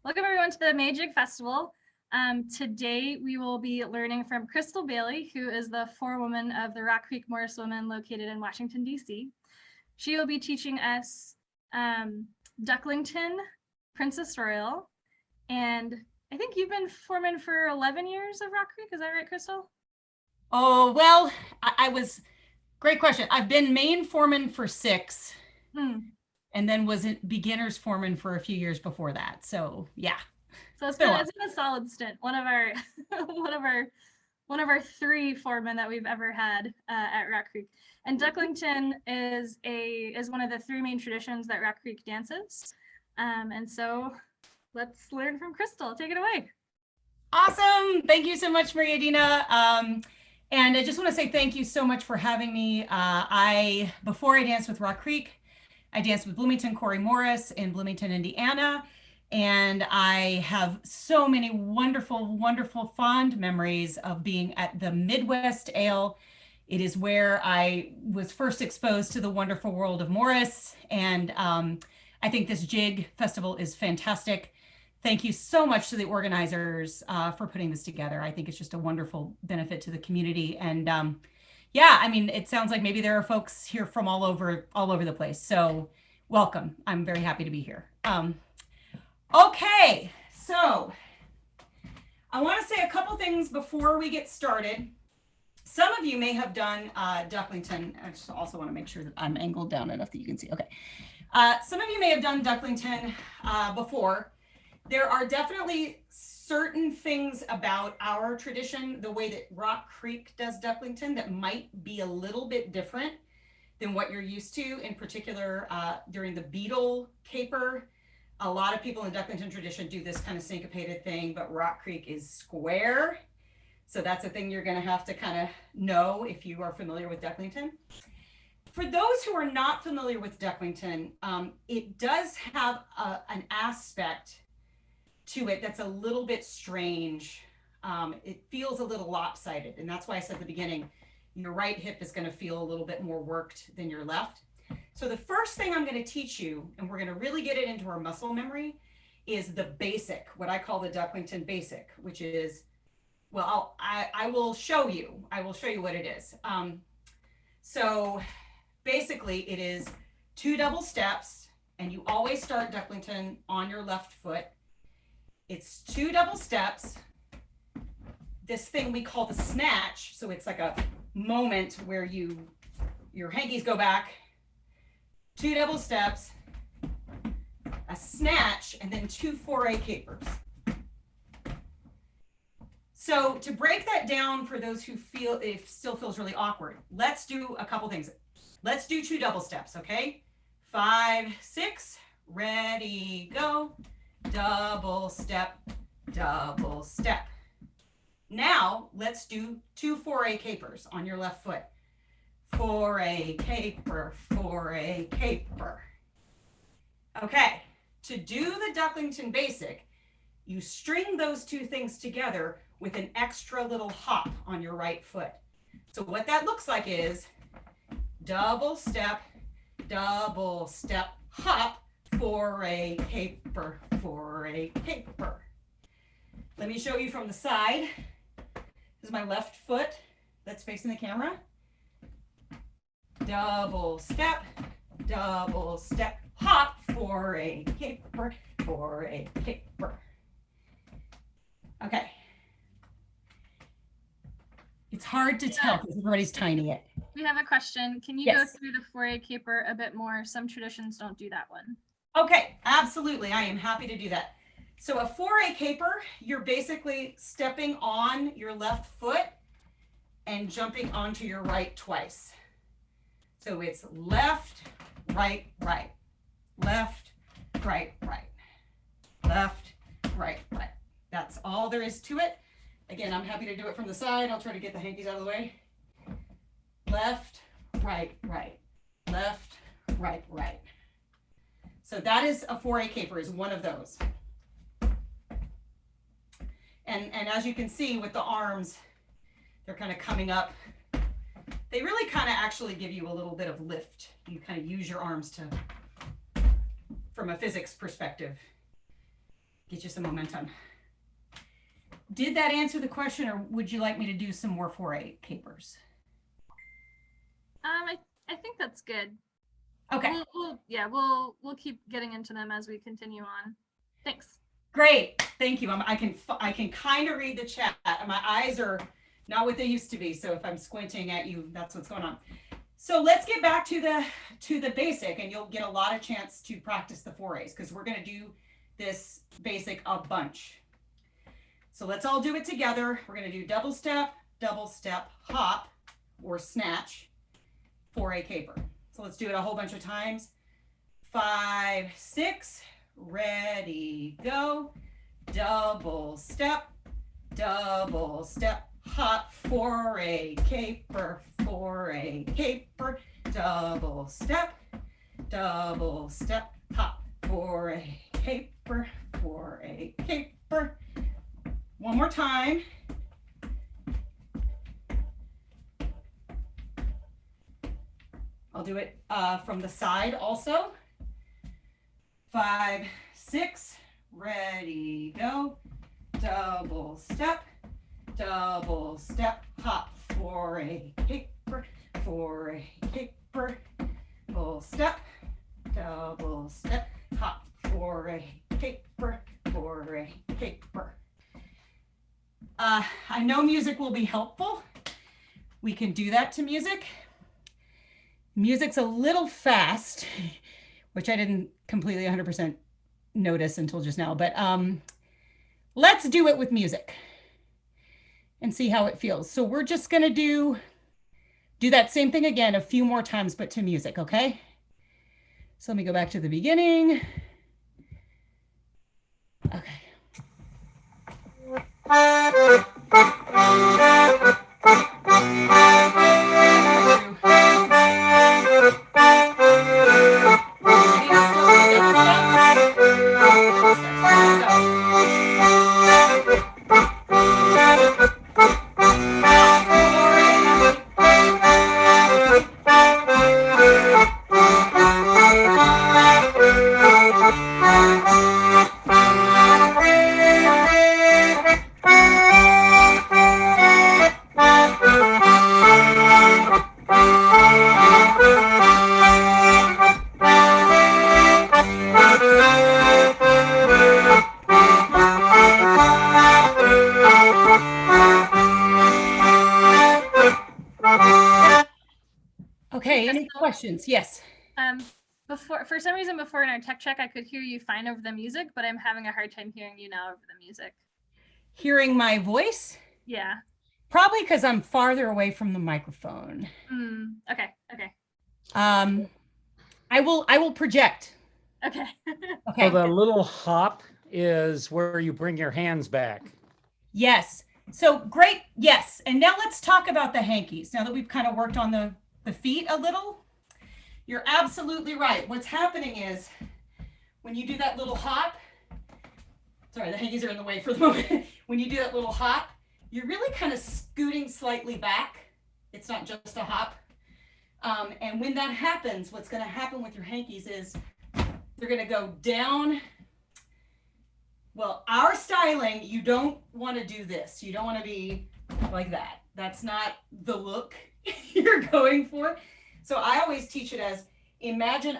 Welcome everyone to the May Jig Festival. Today we will be learning from Crystal Bailey, who is the forewoman of the Rock Creek Morris Women located in Washington, D.C. She will be teaching us Ducklington, Princess Royal, and I think you've been foreman for 11 years of Rock Creek. Is that right, Crystal? Oh, well, great question. I've been main foreman for 6. And then was beginner's foreman for a few years before that. So yeah. So it's been a solid stint. One of our 3 foremen that we've ever had at Rock Creek. And Ducklington is one of the 3 main traditions that Rock Creek dances. And so let's learn from Crystal. Take it away. Awesome. Thank you so much, Maria Dina. And I just want to say thank you so much for having me. Before I danced with Rock Creek, I danced with Bloomington Quarry Morris in Bloomington, Indiana, and I have so many wonderful, wonderful, fond memories of being at the Midwest Ale. It is where I was first exposed to the wonderful world of Morris, and I think this Jig Festival is fantastic. Thank you so much to the organizers for putting this together. I think it's just a wonderful benefit to the community, and yeah, I mean, it sounds like maybe there are folks here from all over the place. So welcome. I'm very happy to be here. Okay, so I want to say a couple things before we get started. Some of you may have done Ducklington. I just also want to make sure that I'm angled down enough that you can see. Okay. Some of you may have done Ducklington before. There are definitely certain things about our tradition, the way that Rock Creek does Ducklington, that might be a little bit different than what you're used to, in particular during the beetle caper. A lot of people in Ducklington tradition do this kind of syncopated thing, but Rock Creek is square. So that's a thing you're going to have to kind of know if you are familiar with Ducklington. For those who are not familiar with Ducklington, it does have an aspect to it that's a little bit strange. It feels a little lopsided, and that's why I said at the beginning, your right hip is going to feel a little bit more worked than your left. So the first thing I'm going to teach you, and we're going to really get it into our muscle memory, is the basic, what I call the Ducklington Basic, which is, well, I will show you. I will show you what it is. So basically it is 2 double steps, and you always start Ducklington on your left foot. It's 2 double steps, this thing we call the snatch. So it's like a moment where your hankies go back, 2 double steps, a snatch, and then 2 foray capers. So to break that down for those who feel it still feels really awkward, let's do a couple things. Let's do 2 double steps, okay? 5, 6, ready, go. Double step, double step. Now let's do 2 foray capers on your left foot. Foray caper, foray caper. Okay, to do the Ducklington Basic, you string those 2 things together with an extra little hop on your right foot. So what that looks like is double step, hop, foray caper, foray caper. Let me show you from the side. This is my left foot that's facing the camera. Double step, hop, foray caper, foray caper. Okay. It's hard to tell because everybody's timing it. We have a question. Can you go through the foray caper a bit more? Some traditions don't do that one. Okay, absolutely. I am happy to do that. So a foray caper, you're basically stepping on your left foot and jumping onto your right twice. So it's left, right, right, left, right, right, left, right, right. That's all there is to it. Again, I'm happy to do it from the side. I'll try to get the hankies out of the way. Left, right, right, left, right, right. So that is a foray caper, is one of those. And as you can see with the arms, they're kind of coming up. They really kind of actually give you a little bit of lift. You kind of use your arms to, from a physics perspective, Get you some momentum. Did that answer the question, or would you like me to do some more 4A capers? I think that's good. Okay. We'll keep getting into them as we continue on. Thanks. Great, thank you. I can kind of read the chat. My eyes are not what they used to be, so if I'm squinting at you, that's what's going on. So let's get back to the basic, and you'll get a lot of chance to practice the 4As because we're going to do this basic a bunch. So let's all do it together. We're going to do double step, hop, or snatch, 4A caper. So let's do it a whole bunch of times. 5, 6, ready, go. Double step, hop, 4A caper, 4A caper. Double step, hop, 4A caper, 4A caper. One more time. I'll do it from the side also. 5, 6, ready, go. Double step, hop, 4A caper, 4A caper. Double step, hop, 4A caper, 4A caper. I know music will be helpful. We can do that to music. Music's a little fast, which I didn't completely 100% notice until just now, but let's do it with music and see how it feels. So we're just gonna do that same thing again a few more times, but to music, okay? So let me go back to the beginning. Okay. Okay, any questions? Yes. For some reason before in our tech check, I could hear you fine over the music, but I'm having a hard time hearing you now over the music. Hearing my voice? Yeah. Probably because I'm farther away from the microphone. Okay. I will project. Okay. Okay. So the little hop is where you bring your hands back. Yes. So great. Yes. And now let's talk about the hankies. Now that we've kind of worked on the feet a little, you're absolutely right. What's happening is when you do that little hop, sorry, the hankies are in the way for the moment. When you do that little hop, you're really kind of scooting slightly back. It's not just a hop. And when that happens, what's going to happen with your hankies is they're going to go down. Well, our styling, you don't want to do this. You don't want to be like that. That's not the look you're going for. So I always teach it as, imagine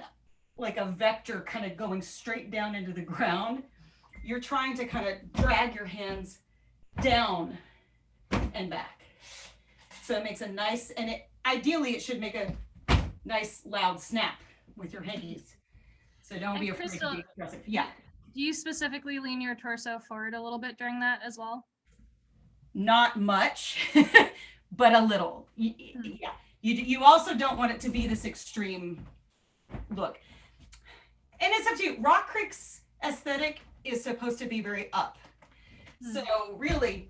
like a vector kind of going straight down into the ground. You're trying to kind of drag your hands down and back. So it makes a nice, and ideally it should make a nice loud snap with your hankies. So don't be afraid to be aggressive. Yeah. Do you specifically lean your torso forward a little bit during that as well? Not much, but a little. Yeah. You also don't want it to be this extreme look. And it's up to you. Rock Creek's aesthetic is supposed to be very up. So really,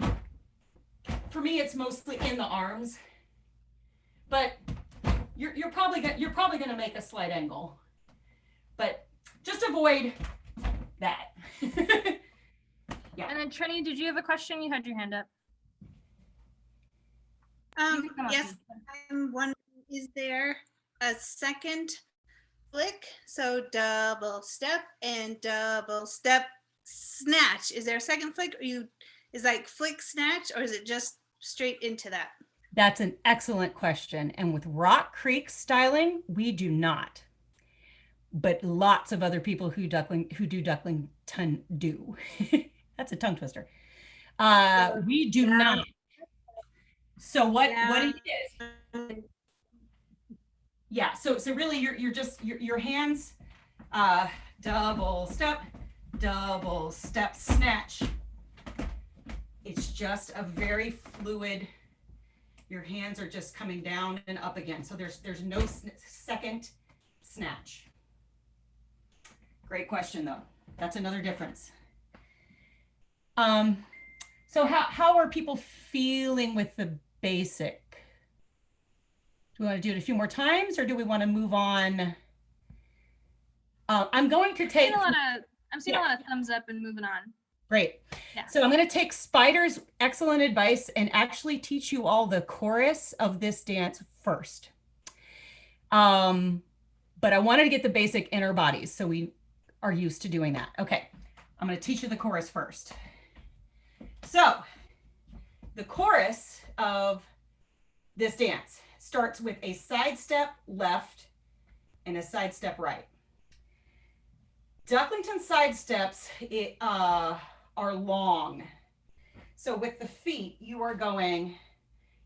for me, it's mostly in the arms. But you're probably gonna make a slight angle. But just avoid that. Yeah. And then Trini, did you have a question? You had your hand up. Yes, I'm wondering, is there a second flick? So double step and double step, snatch, is there a second flick, or is like flick snatch, or is it just straight into that? That's an excellent question. And with Rock Creek styling, we do not. But lots of other people who do Ducklington do. That's a tongue twister. We do not. So what it is? Yeah. So really, you're just your hands, double step, snatch. It's just a very fluid. Your hands are just coming down and up again. So there's no second snatch. Great question though. That's another difference. So how are people feeling with the basic? Do we want to do it a few more times, or do we want to move on? I'm going to take. I'm seeing a lot of thumbs up and moving on. Great. Yeah. So I'm going to take Spider's excellent advice and actually teach you all the chorus of this dance first. But I wanted to get the basic inner bodies, so we are used to doing that. Okay, I'm going to teach you the chorus first. So the chorus of this dance starts with a side step left and a side step right. Ducklington side steps are long. So with the feet, you are going,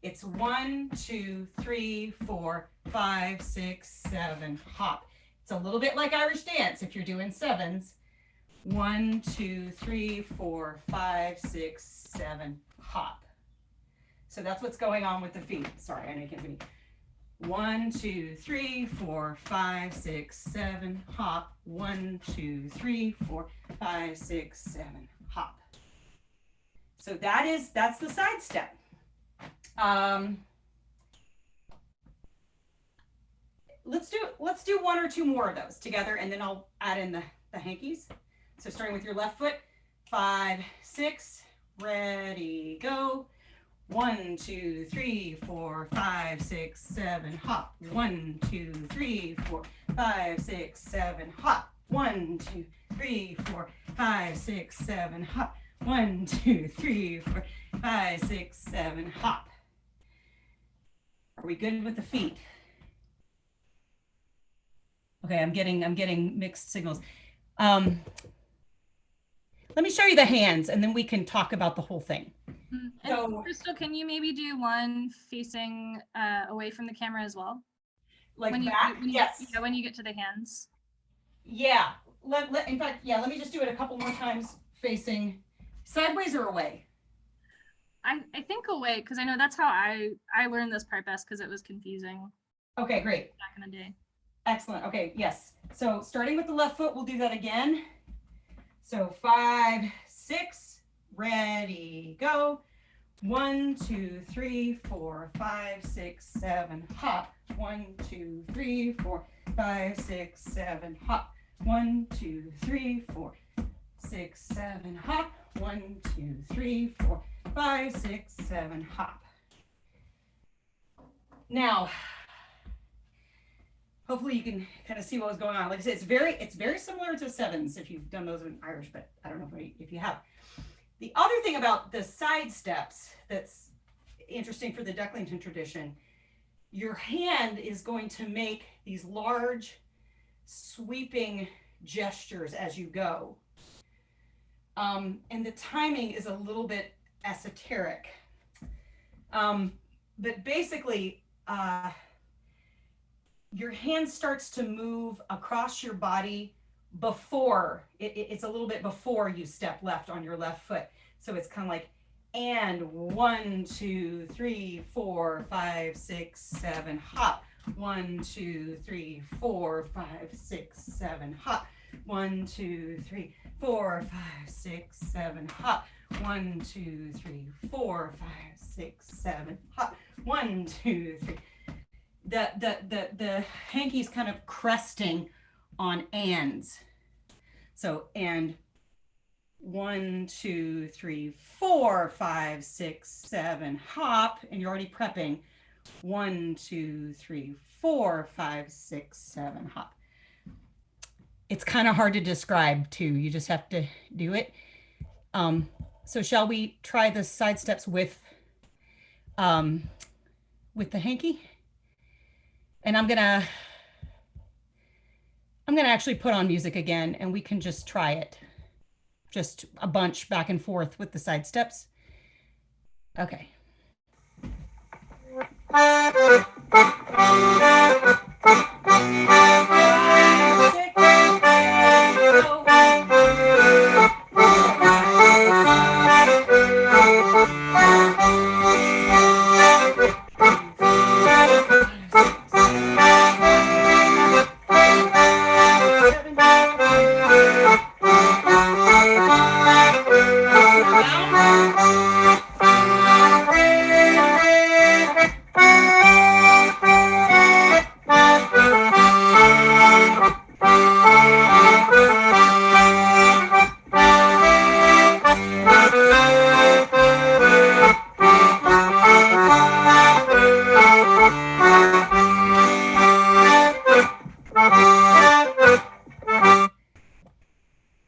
it's 1, 2, 3, 4, 5, 6, 7, hop. It's a little bit like Irish dance if you're doing sevens. 1, 2, 3, 4, 5, 6, 7, hop. So that's what's going on with the feet. Sorry, I know you can't see. 1, 2, 3, 4, 5, 6, 7, hop. 1, 2, 3, 4, 5, 6, 7, hop. So that's the side step. Let's do 1 or 2 more of those together, and then I'll add in the hankies. So starting with your left foot, 5, 6, ready, go. 1, 2, 3, 4, 5, 6, 7, hop. 1, 2, 3, 4, 5, 6, 7, hop. 1, 2, 3, 4, 5, 6, 7, hop. 1, 2, 3, 4, 5, 6, 7, hop. Are we good with the feet? Okay, I'm getting mixed signals. Let me show you the hands, and then we can talk about the whole thing. So, Crystal, can you maybe do one facing away from the camera as well? Like when back? Yes. When you get to the hands. Yeah. In fact, let me just do it a couple more times facing sideways or away. I think away, because I know that's how I learned this part best, because it was confusing. Okay, great. Back in the day. Excellent. Okay, yes. So starting with the left foot, we'll do that again. So 5, 6, ready, go. 1, 2, 3, 4, 5, 6, 7, hop. 1, 2, 3, 4, 5, 6, 7, hop. 1, 2, 3, 4, 6, 7, hop. 1, 2, 3, 4, 5, 6, 7, hop. Now, hopefully you can kind of see what was going on. Like I said, it's very similar to sevens if you've done those in Irish, but I don't know if you have. The other thing about the side steps that's interesting for the Ducklington tradition, your hand is going to make these large sweeping gestures as you go. And the timing is a little bit esoteric. But basically, your hand starts to move across your body before, it's a little bit before you step left on your left foot. So it's kind of like, and 1, 2, 3, 4, 5, 6, 7, hop. 1, 2, 3, 4, 5, 6, 7, hop. 1, 2, 3, 4, 5, 6, 7, hop. 1, 2, 3, 4, 5, 6, 7, hop. 1, 2, 3. The hanky's kind of cresting on ands. So, and 1, 2, 3, 4, 5, 6, 7, hop, and you're already prepping. 1, 2, 3, 4, 5, 6, 7, hop. it's kind of hard to describe too. You just have to do it. So shall we try the side steps with the hanky? And I'm gonna actually put on music again, and we can just try it. Just a bunch back and forth with the side steps. Okay.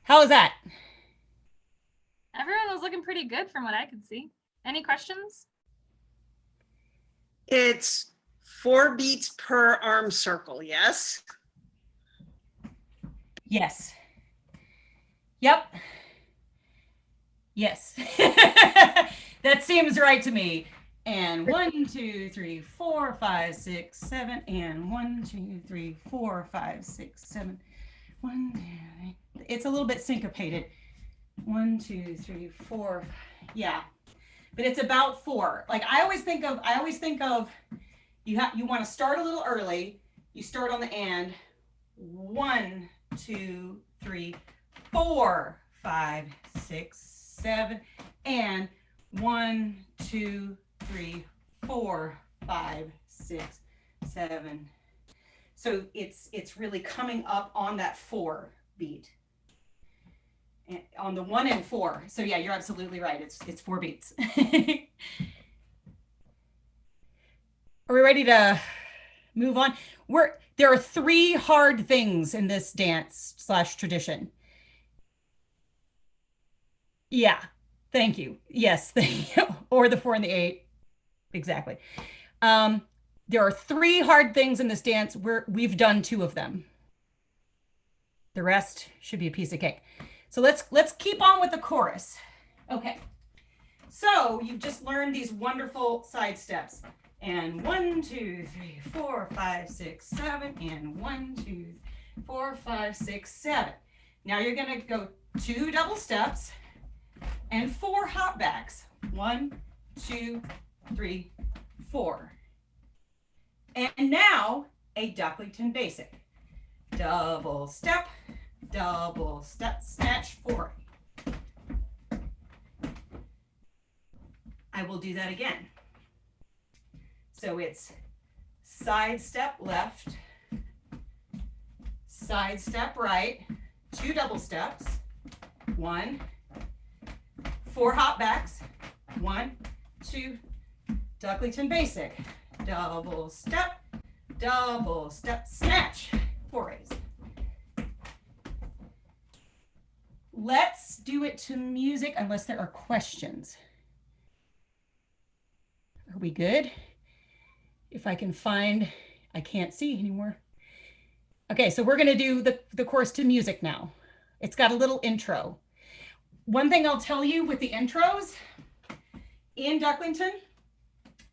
How is that? Everyone was looking pretty good from what I could see. Any questions? It's 4 beats per arm circle, yes? Yes. Yep. Yes. That seems right to me. And 1, 2, 3, 4, 5, 6, 7, and 1, 2, 3, 4, 5, 6, 7. 1, 2, 3. It's a little bit syncopated. 1, 2, 3, 4. Yeah, but it's about 4. Like I always think of you want to start a little early. You start on the and. 1, 2, 3, 4, 5, 6, 7, and 1, 2, 3, 4, 5, 6, 7. So it's really coming up on that 4 beat. And on the 1 and 4. So yeah, you're absolutely right. It's 4 beats. Are we ready to move on? There are 3 hard things in this dance / tradition. Yeah, thank you. Yes, thank you. Or the 4 and the 8. Exactly. There are 3 hard things in this dance. We've done 2 of them. The rest should be a piece of cake. So let's keep on with the chorus. Okay. So you've just learned these wonderful side steps. And 1, 2, 3, 4, 5, 6, 7, and 1, 2, 4, 5, 6, 7. Now you're going to go 2 double steps and 4 hop backs. 1, 2, 3, 4. And now a Ducklington Basic. Double step, snatch 4. I will do that again. So it's side step left, side step right, 2 double steps, 1, 4 hop backs, 1, 2, Ducklington Basic, double step, snatch, 4A's. Let's do it to music unless there are questions. Are we good? If I can find, I can't see anymore. Okay, so we're gonna do the chorus to music now. It's got a little intro. One thing I'll tell you with the intros, in Ducklington,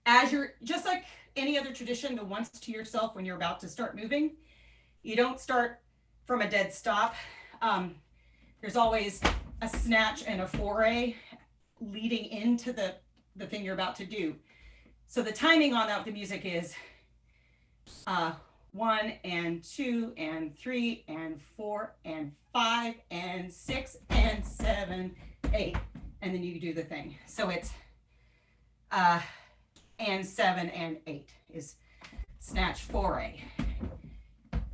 as you're, just like any other tradition, the once to yourself when you're about to start moving, you don't start from a dead stop. There's always a snatch and a 4A leading into the thing you're about to do. So the timing on that with the music is 1 and 2 and 3 and 4 and 5 and 6 and 7, 8, and then you do the thing. So it's and 7 and 8 is snatch 4A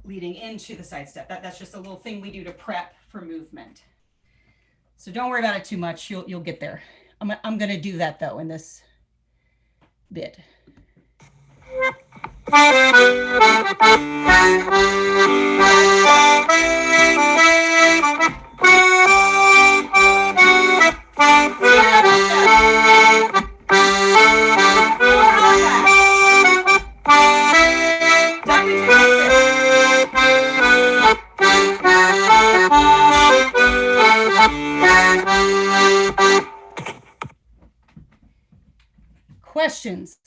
leading into the side step. That's just a little thing we do to prep for movement. So don't worry about it too much. You'll get there. I'm going to do that though in this bit. questions?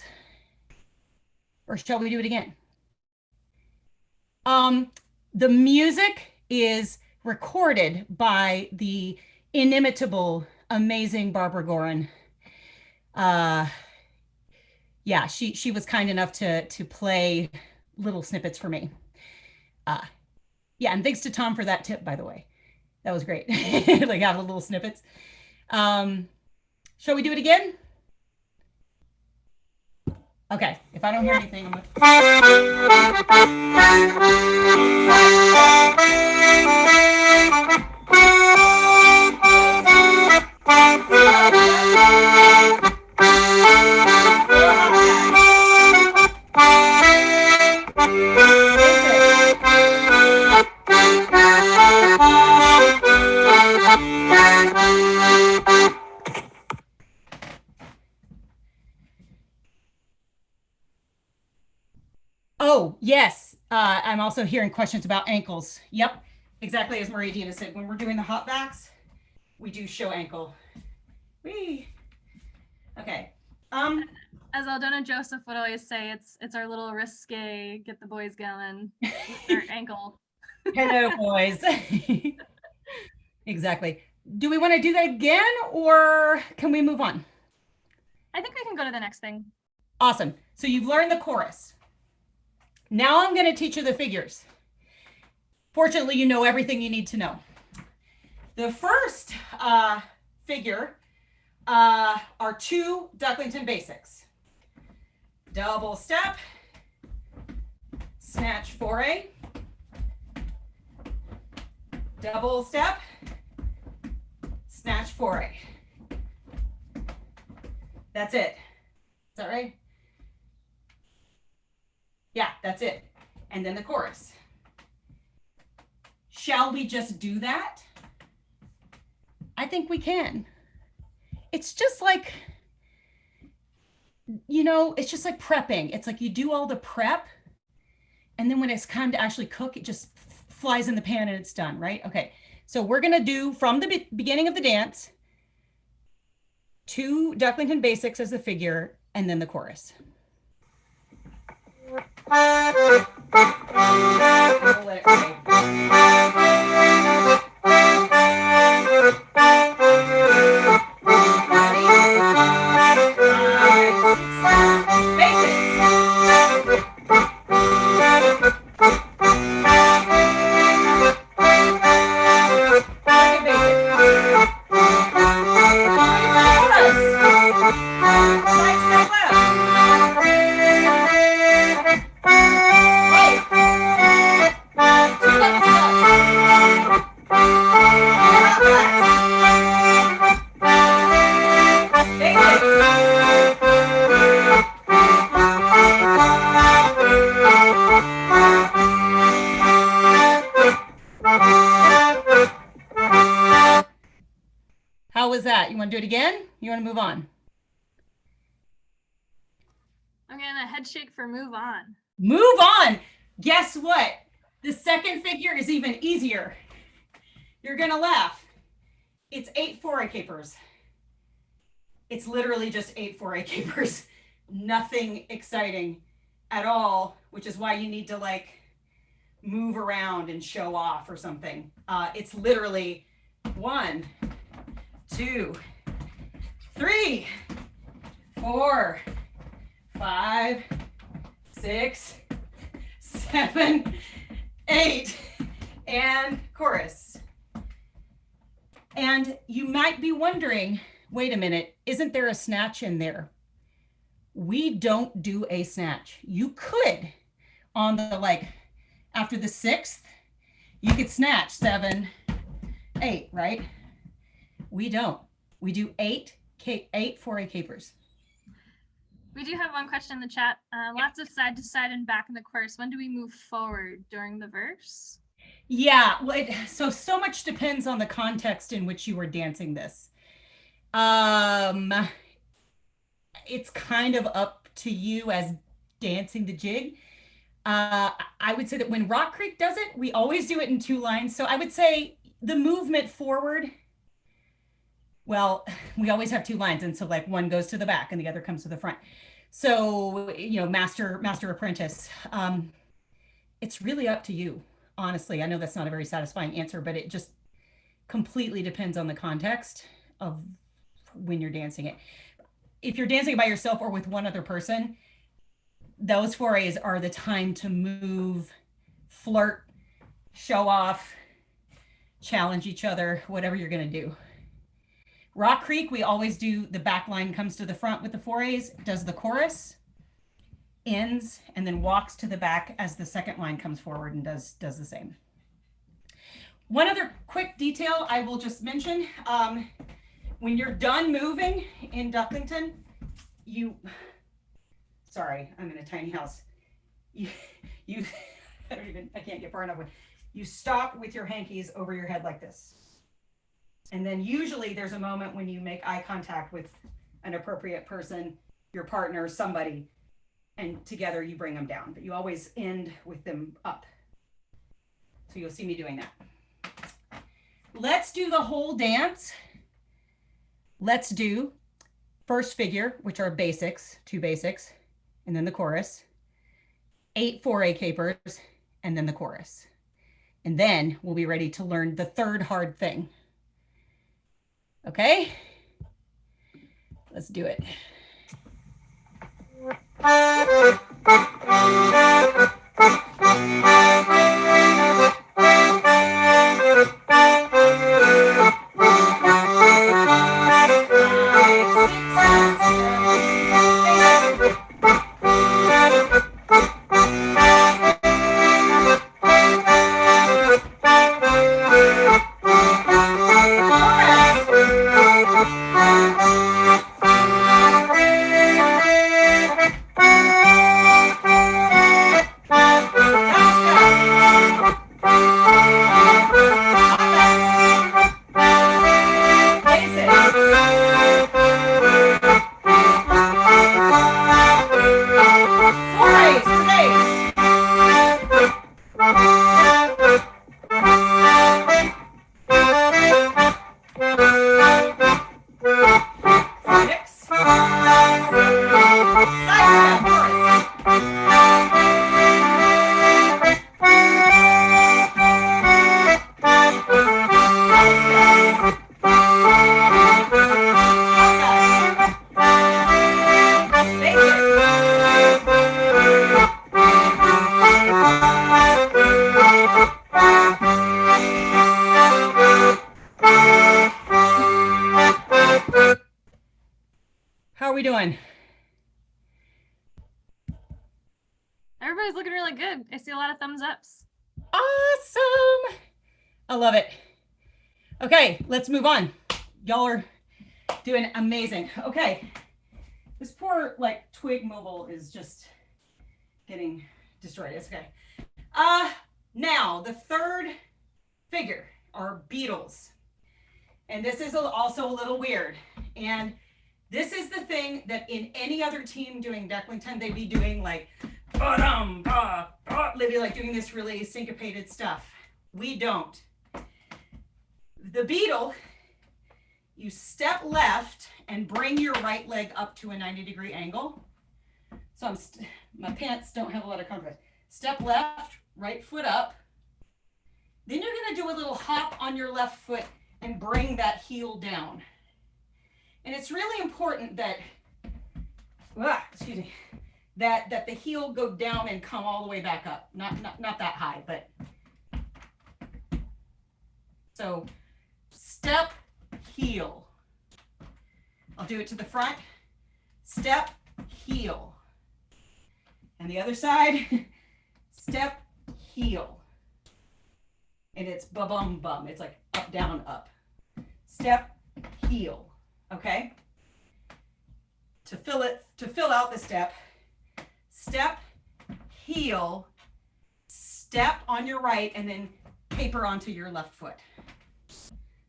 Or shall we do it again? The music is recorded by the inimitable, amazing Barbara Gorin. Yeah, she was kind enough to play little snippets for me. Yeah, and thanks to Tom for that tip, by the way. That was great. Like have the little snippets. Shall we do it again? Okay, if I don't hear anything, I'm Oh, yes. I'm also hearing questions about ankles. Yep, exactly as Maria Gina said. When we're doing the hop backs, we do show ankle. Whee. Okay. As Aldona Joseph would always say, it's our little risque, get the boys going, our ankle. Hello, boys. Exactly. Do we want to do that again or can we move on? I think we can go to the next thing. Awesome. So you've learned the chorus. Now I'm going to teach you the figures. Fortunately, you know everything you need to know. The first figure are 2 Ducklington Basics. Double step, snatch foray, double step, snatch foray. That's it. Is that right? Yeah, that's it. And then the chorus. Shall we just do that? I think we can. It's just like, you know, it's just like prepping. It's like you do all the prep and then when it's time to actually cook, it just flies in the pan and it's done, right? Okay, so we're gonna do from the beginning of the dance, 2 Ducklington Basics as the figure and then the chorus. We'll let it play. How was that? You want to do it again? You want to move on? I'm getting a head shake for move on. Move on. Guess what? The second figure is even easier. You're going to laugh. It's 8 foray capers. It's literally just 8 foray capers. Nothing exciting at all, which is why you need to like move around and show off or something. It's literally 1, 2, 3, 4, 5, 6, 7, 8, and chorus. And you might be wondering, wait a minute, isn't there a snatch in there? We don't do a snatch. You could on the like after the 6th, you could snatch 7, 8, right? We don't. We do 8 foray capers. We do have one question in the chat. Lots of side to side and back in the chorus. When do we move forward? During the verse? Yeah, well, so much depends on the context in which you were dancing this. It's kind of up to you as dancing the jig. I would say that when Rock Creek does it, we always do it in 2 lines. So I would say the movement forward Well, we always have two lines. And so like one goes to the back and the other comes to the front. So, you know, master apprentice. It's really up to you. Honestly, I know that's not a very satisfying answer, but it just completely depends on the context of when you're dancing it. If you're dancing by yourself or with one other person, those forays are the time to move, flirt, show off, challenge each other, whatever you're going to do. Rock Creek, we always do the back line comes to the front with the forays, does the chorus, ends, and then walks to the back as the second line comes forward and does the same. One other quick detail I will just mention, when you're done moving in Ducklington, sorry, I'm in a tiny house. You I can't get far enough. You stop with your hankies over your head like this. And then usually there's a moment when you make eye contact with an appropriate person, your partner, somebody, and together you bring them down, but you always end with them up. So you'll see me doing that. Let's do the whole dance. Let's do first figure, which are basics, 2 basics, and then the chorus, 8 foray capers, and then the chorus. And then we'll be ready to learn the third hard thing. Okay? Let's do it. How are we doing? Everybody's looking really good. I see a lot of thumbs ups. Awesome. I love it. Okay, let's move on. Y'all are doing amazing. Okay. This poor like twig mobile is just getting destroyed. It's okay. Now the third figure are beetles. And this is also a little weird. And this is the thing that in any other team doing Ducklington, they'd be doing like, they'd be like doing this really syncopated stuff. We don't. The beetle, you step left and bring your right leg up to a 90-degree angle. So my pants don't have a lot of comfort. Step left, right foot up. Then you're going to do a little hop on your left foot and bring that heel down. And it's really important that, that the heel go down and come all the way back up. Not that high, but. So step, heel. I'll do it to the front. Step, heel. And the other side, step, heel. And it's ba-bum, bum. It's like up, down, up. Step, heel. Okay? To fill out the step, heel, step on your right, and then caper onto your left foot.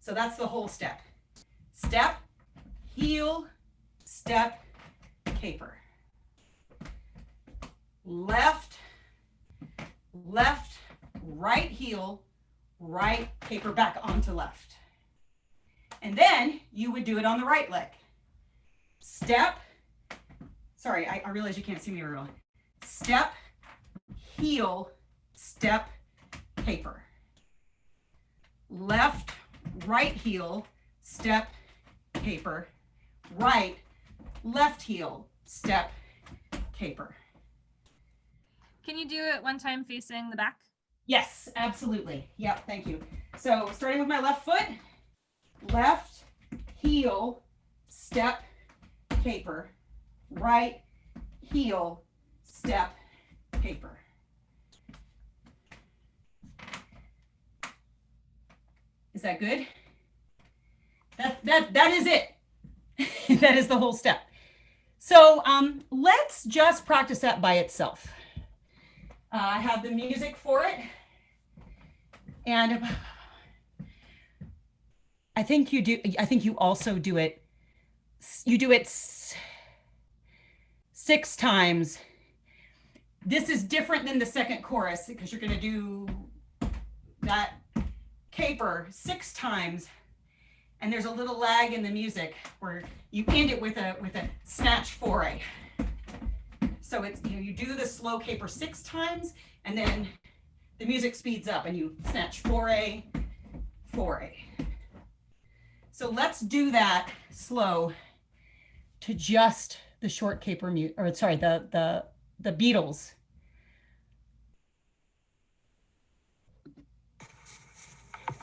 So that's the whole step. Step, heel, step, caper. Left, right heel, right caper back onto left. And then you would do it on the right leg. Step. Sorry, I realize you can't see me very well. Step, heel, step, caper. Left, right heel, step, caper. Right, left heel, step, caper. Can you do it one time facing the back? Yes, absolutely. Yep, thank you. So starting with my left foot, left, heel, step, caper. Right, heel, step, caper. Is that good? That is it. That is the whole step. So let's just practice that by itself. I have the music for it. And I think you also do it. You do it 6 times. This is different than the second chorus because you're going to do that caper 6 times. And there's a little lag in the music where you end it with a snatch foray. So it's, you do the slow caper 6 times, and then the music speeds up and you snatch foray, foray. So let's do that slow to just the short caper the Beatles.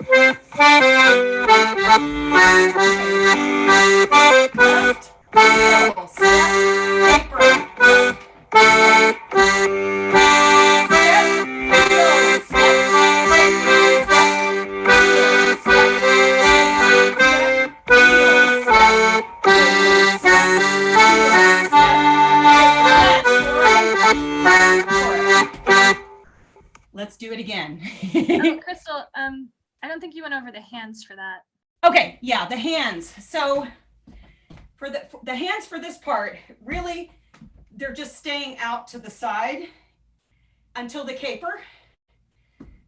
Left, heel, step, caper. Let's do it again. Crystal, I don't think you went over the hands for that. Okay, yeah, the hands. So for the hands for this part, really, they're just staying out to the side until the caper.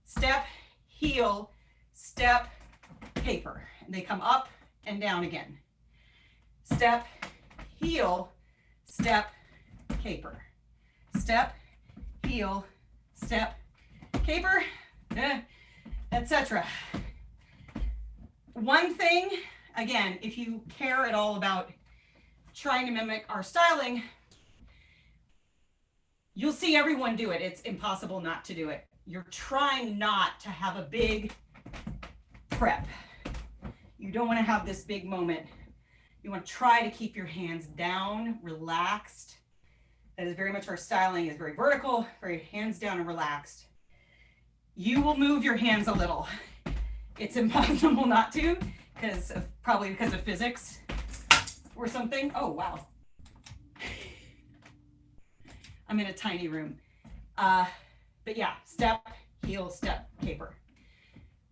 Step, heel, step, caper. And they come up and down again. Step, heel, step, caper. Step, heel, step, caper, etc. One thing, again, if you care at all about trying to mimic our styling, you'll see everyone do it. It's impossible not to do it. You're trying not to have a big prep. You don't want to have this big moment. You want to try to keep your hands down, relaxed. That is very much our styling, is very vertical, very hands down and relaxed. You will move your hands a little. It's impossible not to, probably because of physics or something. Oh, wow. I'm in a tiny room. But yeah, step, heel, step, caper.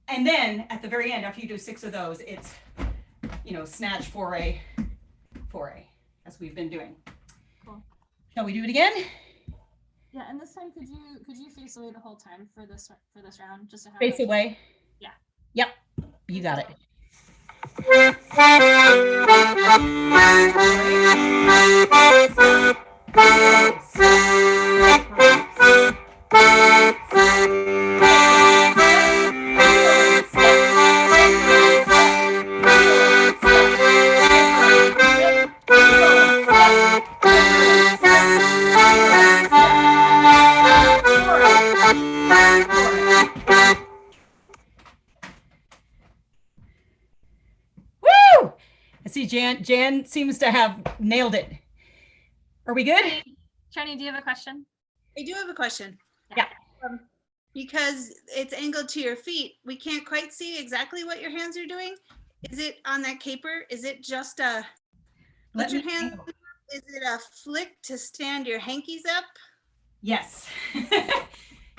And then at the very end, after you do 6 of those, it's, snatch, foray, foray, as we've been doing. Cool. Shall we do it again? Yeah, and this time could you face away the whole time for this round, just to have Face away? Yeah. Yep, you got it. See, Jan seems to have nailed it. Are we good? Shani, do you have a question? I do have a question. Yeah. Because it's angled to your feet, we can't quite see exactly what your hands are doing. Is it on that caper? Is it just a, put your hands, is it a flick to stand your hankies up? Yes.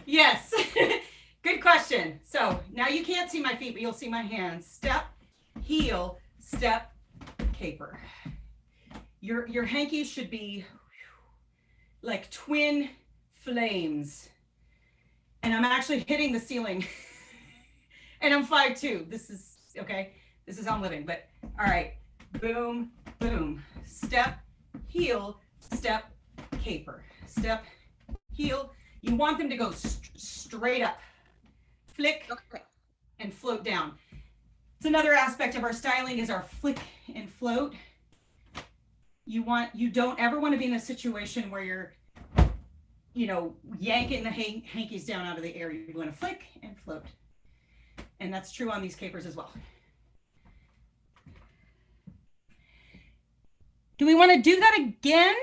Yes. Good question. So now you can't see my feet, but you'll see my hands. Step, heel, step, caper. Your hankies should be like twin flames. And I'm actually hitting the ceiling. And I'm 5'2". This is okay. This is how I'm living. But All right, boom, boom. Step, heel, step, caper. Step, heel. You want them to go straight up. Flick Okay. and float down. It's another aspect of our styling is our flick and float. You don't ever want to be in a situation where you're, yanking the hankies down out of the air. You want to flick and float. And that's true on these capers as well. Do we want to do that again?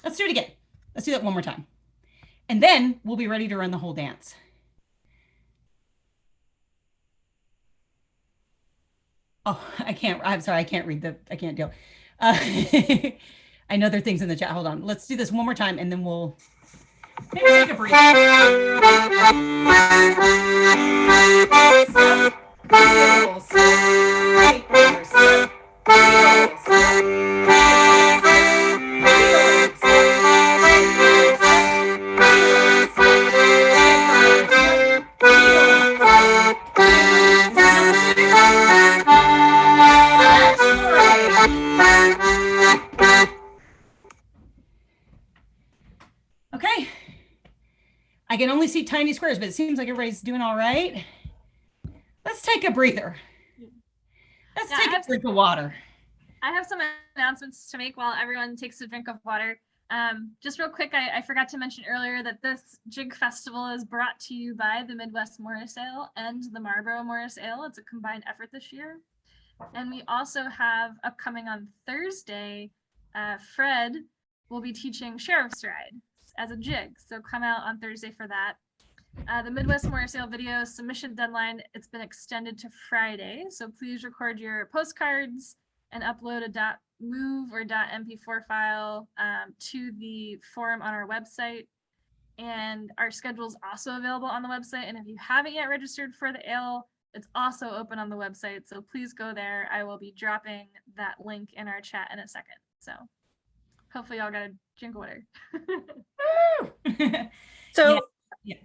Let's do it again. Let's do that one more time. And then we'll be ready to run the whole dance. Oh, I'm sorry, I can't deal. I know there are things in the chat. Hold on. Let's do this one more time and then we'll maybe take a break. Okay. I can only see tiny squares, but it seems like everybody's doing all right. Let's take a breather. Let's take a drink of water. I have some announcements to make while everyone takes a drink of water. Just real quick, I forgot to mention earlier that this Jig Festival is brought to you by the Midwest Morris Ale and the Marlboro Morris Ale. It's a combined effort this year. And we also have upcoming on Thursday, Fred will be teaching Sheriff's Ride as a jig. So come out on Thursday for that. The Midwest Morris Ale video submission deadline, it's been extended to Friday. So please record your postcards and upload a .mov or .mp4 file to the forum on our website. And our schedule is also available on the website. And if you haven't yet registered for the ale, it's also open on the website. So please go there. I will be dropping that link in our chat in a second. So hopefully y'all got a drink of water. So, Yeah.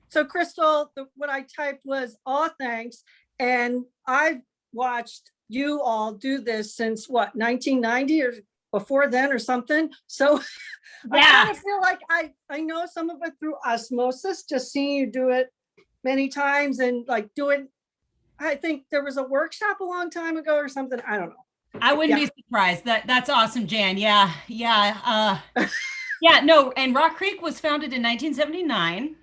so Crystal, what I typed was, "Aw, thanks." And I've watched you all do this since what, 1990 or before then or something. So I Yeah. kind of feel like I know some of it through osmosis, just seeing you do it many times and like do it. I think there was a workshop a long time ago or something. I don't know. I wouldn't Yeah. be surprised. That's awesome, Jan. Yeah. Yeah, no, and Rock Creek was founded in 1979.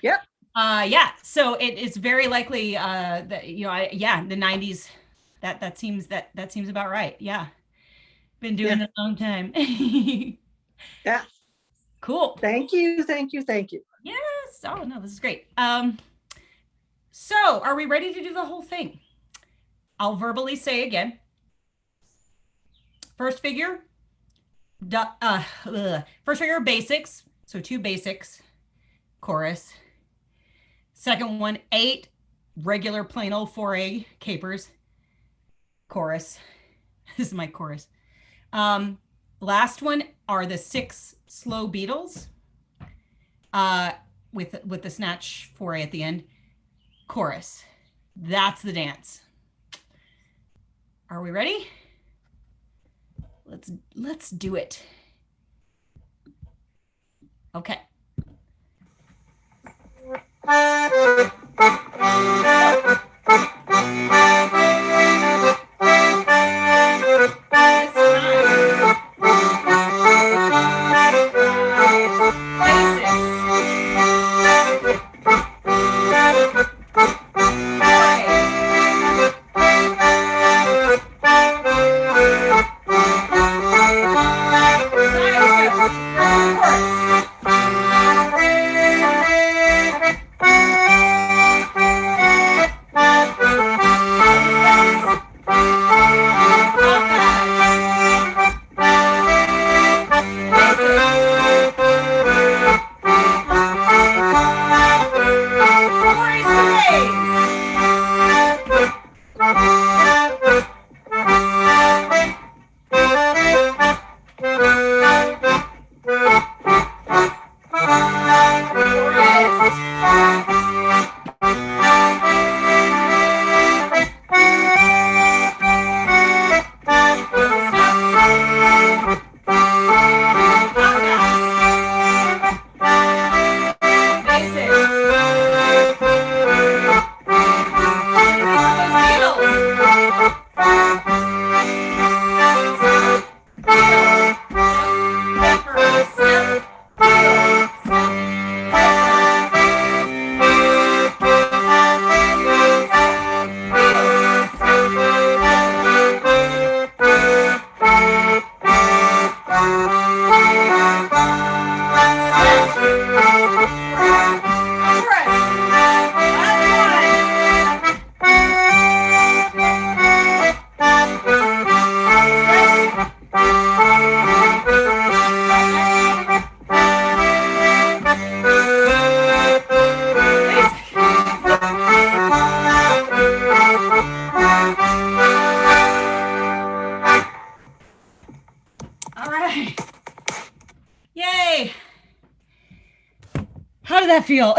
Yep. Yeah, so it is very likely that the 90s. That seems about right. Yeah. Been doing it a long time. Yeah. Cool. Thank you. Yes. Oh no, this is great. So are we ready to do the whole thing? I'll verbally say again. First figure, basics. So 2 basics, chorus. Second one, 8 regular plain old 4A capers, chorus. This is my chorus. Last one are the 6 slow beetles with the snatch 4A at the end, chorus. That's the dance. Are we ready? Let's do it. Okay. All right. Yay. How did that feel?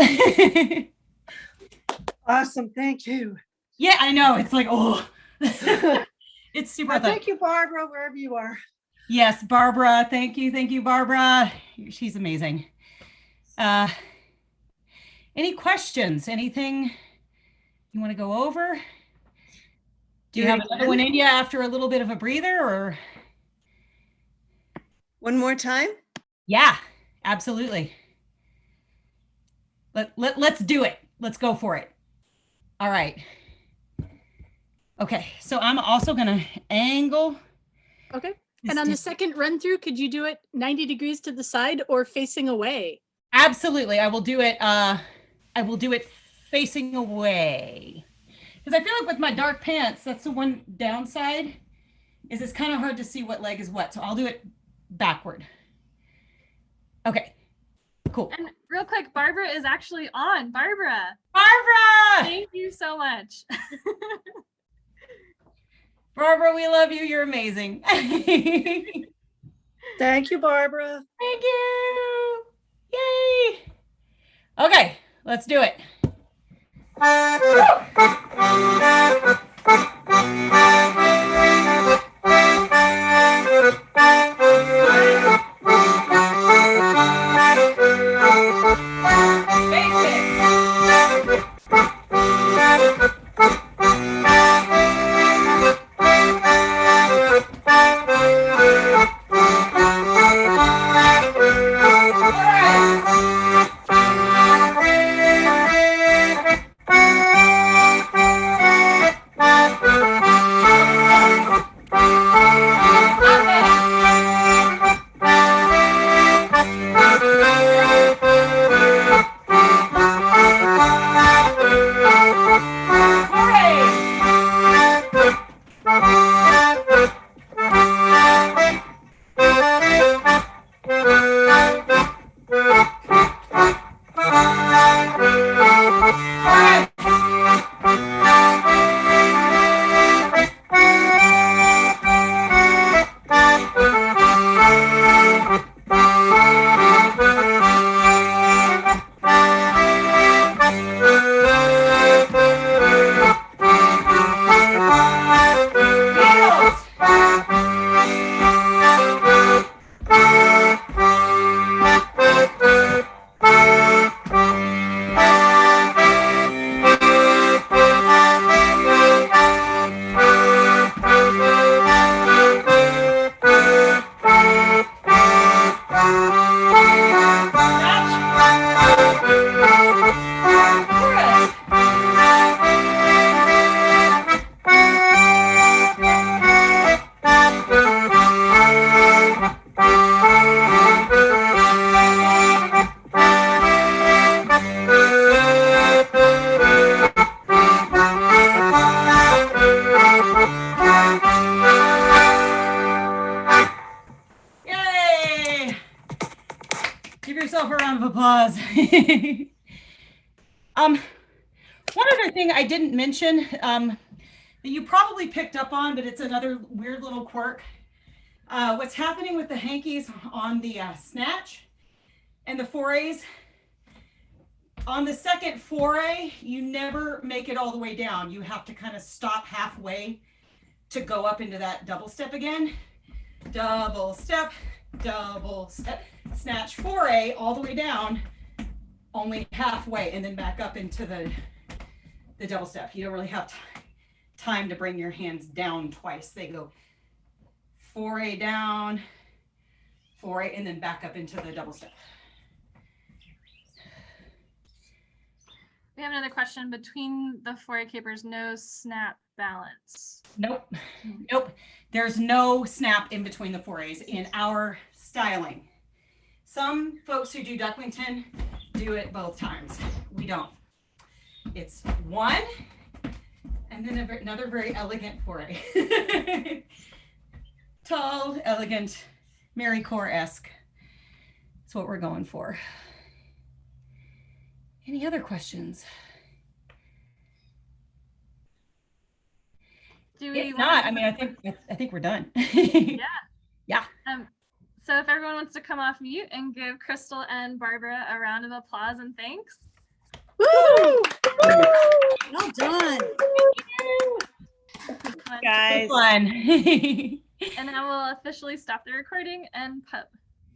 Awesome, thank you. Yeah, I know. It's like, oh, it's super. Thank you, Barbara, wherever you are. Yes, Barbara. Thank you. Thank you, Barbara. She's amazing. Any questions? Anything you want to go over? Do you have another one in you after a little bit of a breather, or? One more time? Yeah, absolutely. Let's do it. Let's go for it. All right. Okay, so I'm also gonna angle. Okay. And on the second run through, could you do it 90 degrees to the side or facing away? Absolutely, I will do it. I will do it facing away, because I feel like with my dark pants, that's the one downside, is it's kind of hard to see what leg is what. So I'll do it backward. Okay, cool. And real quick, Barbara is actually on. Barbara, Barbara! thank you so much. Barbara, we love you. You're amazing. Thank you, Barbara. Thank you. Yay. Okay, let's do it. Give yourself a round of applause. One other thing I didn't mention that you probably picked up on, but it's another weird little quirk. What's happening with the hankies on the snatch and the forays. On the second foray, you never make it all the way down. You have to kind of stop halfway to go up into that double step again. Double step, snatch foray all the way down, only halfway, and then back up into the double step. You don't really have time to bring your hands down twice. They go foray down, foray, and then back up into the double step. We have another question. Between the foray capers, no snap balance. Nope. Nope. There's no snap in between the forays in our styling. Some folks who do Ducklington do it both times. We don't. It's one and then another very elegant foray. Tall, elegant, Mary Core-esque. That's what we're going for. Any other questions? Do we If not, I mean, I think we're done. Yeah. Yeah. So if everyone wants to come off mute and give Crystal and Barbara a round of applause and thanks. Woo! Well done. Fun. Guys. Fun. And I will officially stop the recording and